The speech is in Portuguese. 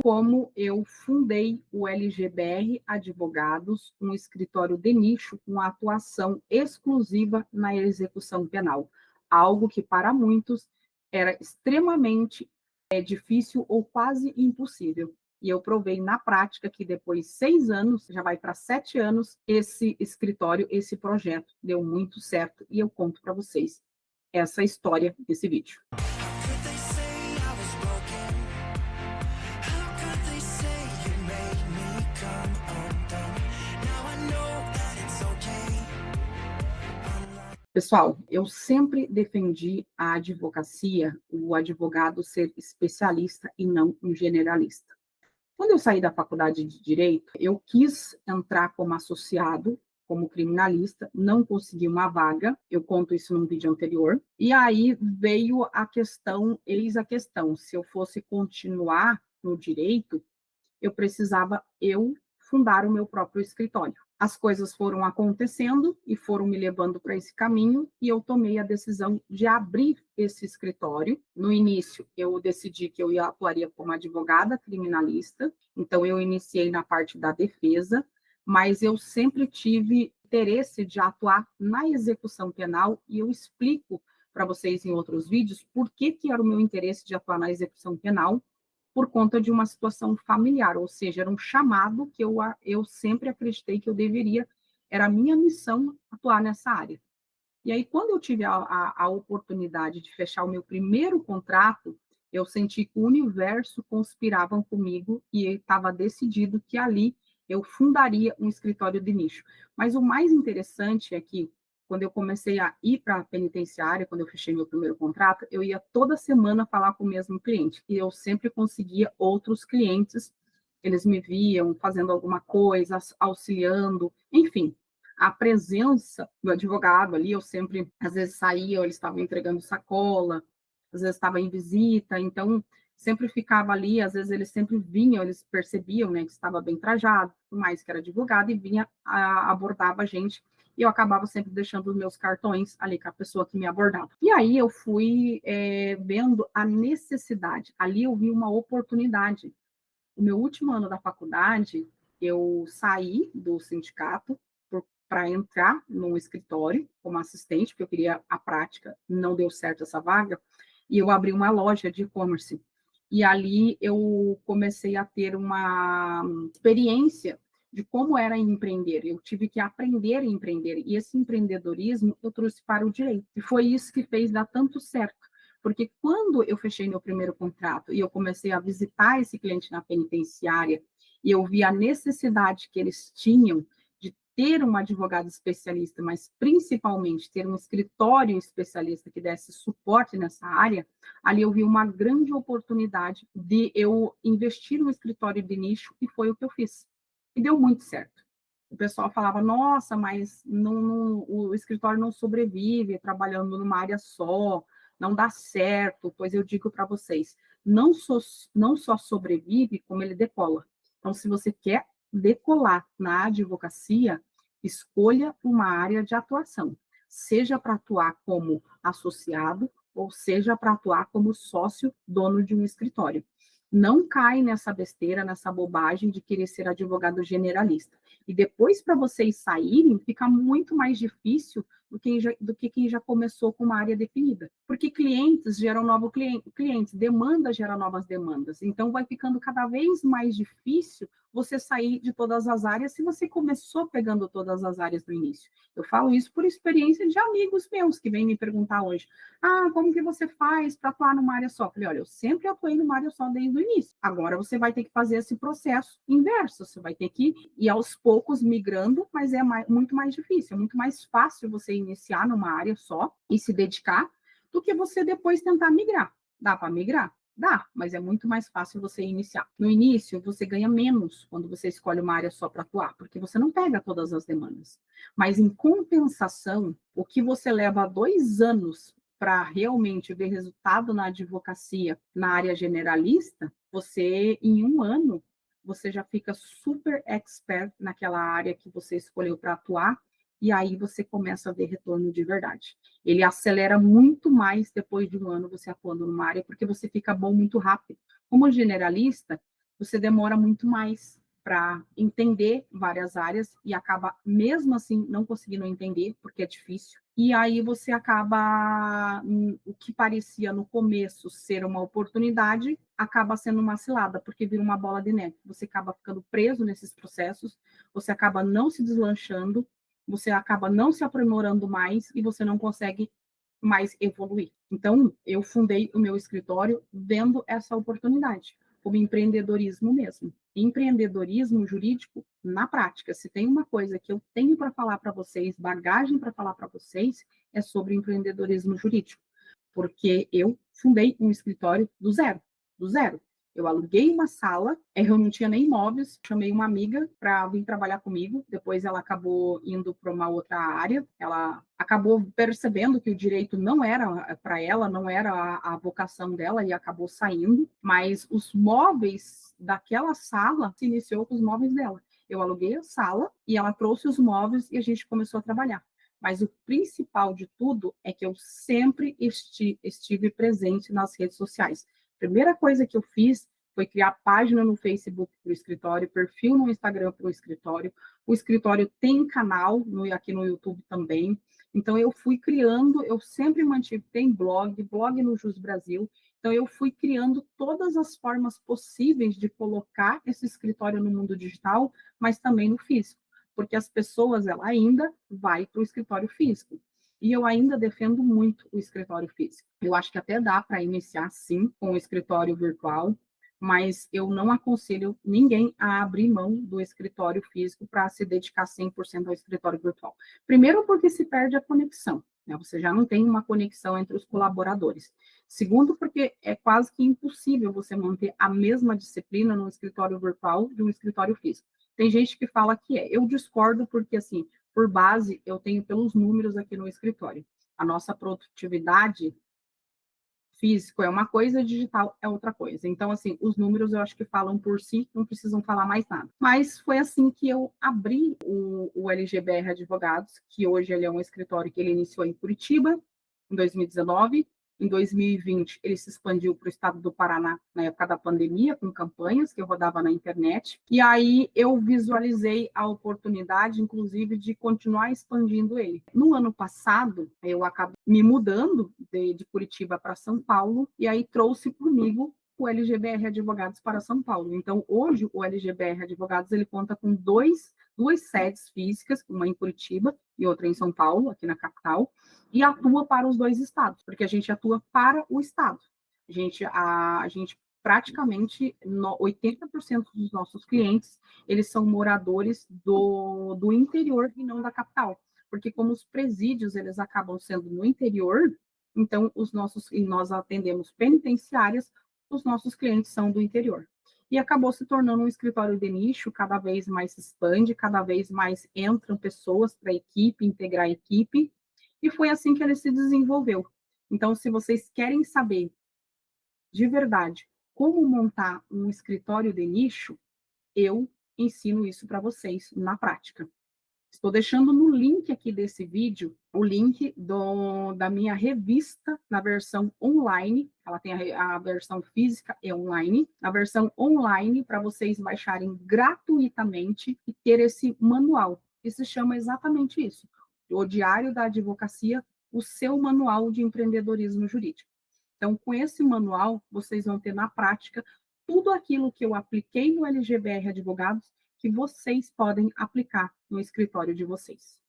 como eu fundei o LGBR Advogados, um escritório de nicho com atuação exclusiva na execução penal, algo que para muitos era extremamente difícil ou quase impossível. E eu provei na prática que depois de 6 anos, já vai para 7 anos, esse escritório, esse projeto deu muito certo. E eu conto para vocês essa história desse vídeo. Pessoal, eu sempre defendi a advocacia, o advogado ser especialista e não um generalista. Quando eu saí da faculdade de Direito, eu quis entrar como associado, como criminalista, não consegui uma vaga, eu conto isso num vídeo anterior, e aí veio a questão, eis a questão, se eu fosse continuar no direito, eu precisava fundar o meu próprio escritório. As coisas foram acontecendo e foram me levando para esse caminho e eu tomei a decisão de abrir esse escritório. No início, eu decidi que eu atuaria como advogada criminalista, então eu iniciei na parte da defesa, mas eu sempre tive interesse de atuar na execução penal e eu explico para vocês em outros vídeos por que era o meu interesse de atuar na execução penal, por conta de uma situação familiar, ou seja, era um chamado que eu sempre acreditei que eu deveria, era a minha missão atuar nessa área. E aí, quando eu tive a oportunidade de fechar o meu primeiro contrato, eu senti que o universo conspirava comigo e estava decidido que ali eu fundaria um escritório de nicho. Mas o mais interessante é que, quando eu comecei a ir para a penitenciária, quando eu fechei meu primeiro contrato, eu ia toda semana falar com o mesmo cliente. E eu sempre conseguia outros clientes, eles me viam fazendo alguma coisa, auxiliando, enfim. A presença do advogado ali, eu sempre, às vezes saía, eles estavam entregando sacola, às vezes estava em visita, então sempre ficava ali, às vezes eles sempre vinham, eles percebiam, né, que estava bem trajado, mais que era advogado, e vinha, abordava a gente, e eu acabava sempre deixando os meus cartões ali com a pessoa que me abordava. E aí eu fui vendo a necessidade, ali eu vi uma oportunidade. No meu último ano da faculdade, eu saí do sindicato para entrar num escritório como assistente, porque eu queria a prática, não deu certo essa vaga, e eu abri uma loja de e-commerce. E ali eu comecei a ter uma experiência de como era empreender. Eu tive que aprender a empreender, e esse empreendedorismo eu trouxe para o direito. E foi isso que fez dar tanto certo. Porque quando eu fechei meu primeiro contrato e eu comecei a visitar esse cliente na penitenciária, e eu vi a necessidade que eles tinham de ter um advogado especialista, mas principalmente ter um escritório especialista que desse suporte nessa área, ali eu vi uma grande oportunidade de eu investir no escritório de nicho, e foi o que eu fiz. E deu muito certo. O pessoal falava, nossa, mas o escritório não sobrevive trabalhando numa área só, não dá certo, pois eu digo para vocês, não só sobrevive, como ele decola. Então, se você quer decolar na advocacia, escolha uma área de atuação, seja para atuar como associado, ou seja para atuar como sócio dono de um escritório. Não cai nessa besteira, nessa bobagem de querer ser advogado generalista. E depois, para vocês saírem, fica muito mais difícil do que quem já começou com uma área definida. Porque clientes geram novos clientes, demanda gera novas demandas. Então, vai ficando cada vez mais difícil você sair de todas as áreas se você começou pegando todas as áreas no início. Eu falo isso por experiência de amigos meus que vêm me perguntar hoje, como que você faz para atuar numa área só? Eu falei, olha, eu sempre atuei numa área só desde o início. Agora você vai ter que fazer esse processo inverso, você vai ter que ir aos poucos migrando, mas é muito mais difícil, é muito mais fácil você iniciar numa área só e se dedicar do que você depois tentar migrar. Dá para migrar? Dá, mas é muito mais fácil você iniciar. No início, você ganha menos quando você escolhe uma área só para atuar, porque você não pega todas as demandas. Mas, em compensação, o que você leva 2 anos para realmente ver resultado na advocacia, na área generalista, você, em 1 ano, você já fica super expert naquela área que você escolheu para atuar, e aí você começa a ver retorno de verdade. Ele acelera muito mais depois de 1 ano você atuando numa área, porque você fica bom muito rápido. Como generalista, você demora muito mais para entender várias áreas e acaba, mesmo assim, não conseguindo entender, porque é difícil. E aí você acaba, o que parecia no começo ser uma oportunidade, acaba sendo uma cilada, porque vira uma bola de neve. Você acaba ficando preso nesses processos, você acaba não se deslanchando, você acaba não se aprimorando mais e você não consegue mais evoluir. Então, eu fundei o meu escritório vendo essa oportunidade, como empreendedorismo mesmo. Empreendedorismo jurídico na prática. Se tem uma coisa que eu tenho para falar para vocês, bagagem para falar para vocês, é sobre empreendedorismo jurídico, porque eu fundei um escritório do zero, do zero. Eu aluguei uma sala, eu não tinha nem imóveis, chamei uma amiga para vir trabalhar comigo, depois ela acabou indo para uma outra área, ela acabou percebendo que o direito não era para ela, não era a vocação dela e acabou saindo, mas os móveis daquela sala se iniciou com os móveis dela. Eu aluguei a sala e ela trouxe os móveis e a gente começou a trabalhar. Mas o principal de tudo é que eu sempre estive presente nas redes sociais. A primeira coisa que eu fiz foi criar página no Facebook para o escritório, perfil no Instagram para o escritório. O escritório tem canal aqui no YouTube também. Então, eu fui criando, eu sempre mantive, tem blog no Jus Brasil. Então, eu fui criando todas as formas possíveis de colocar esse escritório no mundo digital, mas também no físico, porque as pessoas, ela ainda vai para o escritório físico. E eu ainda defendo muito o escritório físico. Eu acho que até dá para iniciar, sim, com o escritório virtual, mas eu não aconselho ninguém a abrir mão do escritório físico para se dedicar 100% ao escritório virtual. Primeiro, porque se perde a conexão, né? Você já não tem uma conexão entre os colaboradores. Segundo, porque é quase que impossível você manter a mesma disciplina no escritório virtual de um escritório físico. Tem gente que fala que é. Eu discordo porque, assim, por base, eu tenho pelos números aqui no escritório. A nossa produtividade físico é uma coisa, digital é outra coisa. Então, assim, os números eu acho que falam por si, não precisam falar mais nada. Mas foi assim que eu abri o LGBR Advogados, que hoje ele é um escritório que ele iniciou em Curitiba, em 2019. Em 2020, ele se expandiu para o estado do Paraná, na época da pandemia, com campanhas que eu rodava na internet. E aí eu visualizei a oportunidade, inclusive, de continuar expandindo ele. No ano passado, eu acabei me mudando de Curitiba para São Paulo, e aí trouxe comigo o LGBR Advogados para São Paulo. Então, hoje, o LGBR Advogados ele conta com duas sedes físicas, uma em Curitiba e outra em São Paulo, aqui na capital, e atua para os dois estados, porque a gente atua para o estado. A gente praticamente 80% dos nossos clientes, eles são moradores do interior e não da capital, porque como os presídios, eles acabam sendo no interior, então e nós atendemos penitenciárias, os nossos clientes são do interior. E acabou se tornando um escritório de nicho, cada vez mais se expande, cada vez mais entram pessoas para a equipe, integrar a equipe, e foi assim que ele se desenvolveu. Então, se vocês querem saber de verdade como montar um escritório de nicho, eu ensino isso para vocês na prática. Estou deixando no link aqui desse vídeo o link da minha revista na versão online. Ela tem a versão física e online. Na versão online, para vocês baixarem gratuitamente e ter esse manual. Que se chama exatamente isso: o Diário da Advocacia, o seu manual de empreendedorismo jurídico. Então, com esse manual, vocês vão ter na prática tudo aquilo que eu apliquei no LGBR Advogados, que vocês podem aplicar no escritório de vocês.